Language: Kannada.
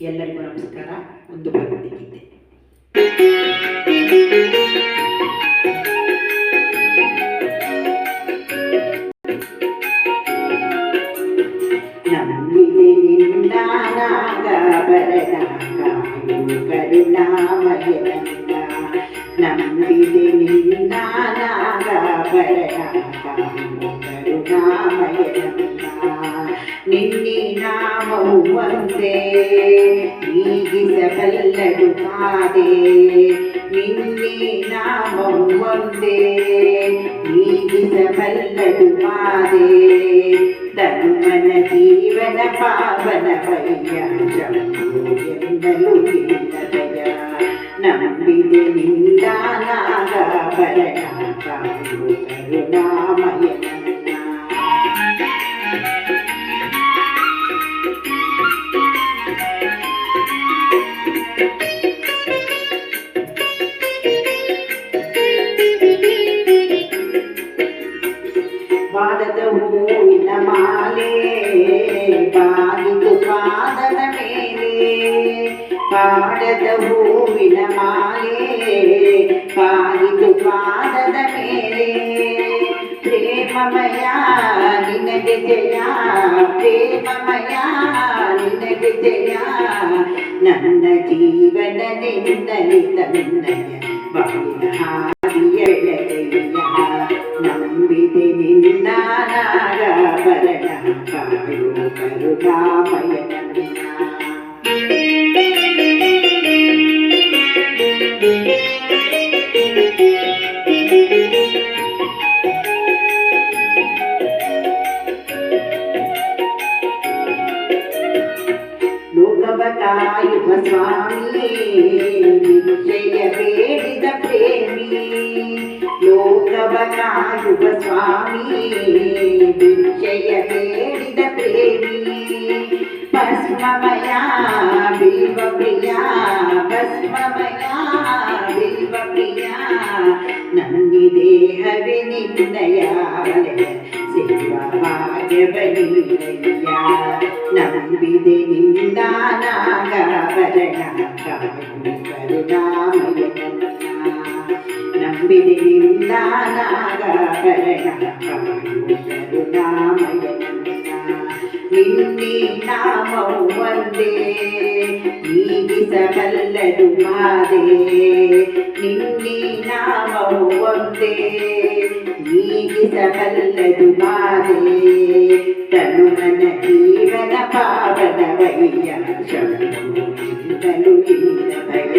ಎಲ್ಲರಿಗೂ ನಮಸ್ಕಾರ. ಒಂದು ಭಕ್ತಿಗೀತೆ. ನಂಬಿದೆ ನಿನ್ನ ನಾಗಬರನಾಗ ಕರುಣಾಮಯನಂದ, ನಂಬಿದೆ ನಿನ್ನ ನಾಗಬರನಾಗ ಕರುಣಾಮಯನಂದ, ನಿನ್ನೆ ನಾಮವು ಒಂದೇ ನೀಗಿಸಬಲ್ಲದು ಕಾದೆ, ನಿನ್ನೆ ನಾಮವು ಒಂದೇ ನೀಗಿಸಬಲ್ಲದು ಕಾದೆ, ಧರ್ಮನ ಜೀವನ ಪಾವನ ವಯ್ಯ ಎಂದಲೂ ನಿನ್ನದಯ, ನಂಬಿದೆ ನಿನ್ನ ನಾಗಭರಣ ಕರುಣಾಮಯನನ್ನ. ಪಾದದ ಹೂವಿನ ಮಾಲೆ ಬಾಗಿದು ಪಾದದ ಮೇಲೆ, ಪಾದದ ಹೂವಿನ ಮಾಲೆ ಬಾಗಿದು ಪಾದದ ಮೇಲೆ, ಪ್ರೇಮಮಯ ನಿನಗೆ ಜಯ, ಪ್ರೇಮಮಯ ನಿನಗೆ ಜಯ, ನನ್ನ ಜೀವನ ನಿನ್ನಲಿ ತನ್ನಯ ಬಾಳಿನ ಹಾದಿಯ ಬೆಳಗಯ್ಯ, ನಂಬಿದೆ ನಿನ್ನ ನಾಗಭರಣ ಕಾಯೋ ಕರುಣಾಮಯನನ್ನ. ಲೋಕವ ಕಾಯುವ ಸ್ವಾಮಿ ವಿಜಯ ಬೇಡಿದ ಪ್ರೇಮಿ, ಲೋಕವ ಕಾಯುವ ಸ್ವಾಮಿ ವಿಜಯ ಬೇಡಿದ ಪ್ರೇಮಿ, ಭಸ್ಮಮಯ ಬಿಲ್ವ ಪ್ರಿಯ, ಭಸ್ಮಮಯ ಬಿಲ್ವ ಪ್ರಿಯ, ನನ್ನಿ ದೇಹವೇ ನಿನ್ನಯ ಸೇವಾ ಭಾಗ್ಯವನೀರಯ್ಯ, ನಂಬಿದೆ ನಿನ್ನ ನಾಗಭರಣ ಕಾಯೋ ಕರುಣಾಮಯನನ್ನ, ನಂಬಿದೆ ನಿನ್ನ ನಾಗಭರಣ ಕಾಯೋ ಕರುಣಾಮಯನನ್ನ, ನಿನ್ನೆ ನಾಮವು ಒಂದೇ ನೀಗಿಸಬಲ್ಲದು ಮಾದೆ, ನಿನ್ನೆ ನಾಮವು ಒಂದೇ ನೀಗಿಸಬಲ್ಲದು ಮಾದೆ, ತನುಮನ ಜೀವನ ಪಾವನ ವಯ್ಯ ಎಂದಲೂ ಇಲ್ಲ ಭಯ.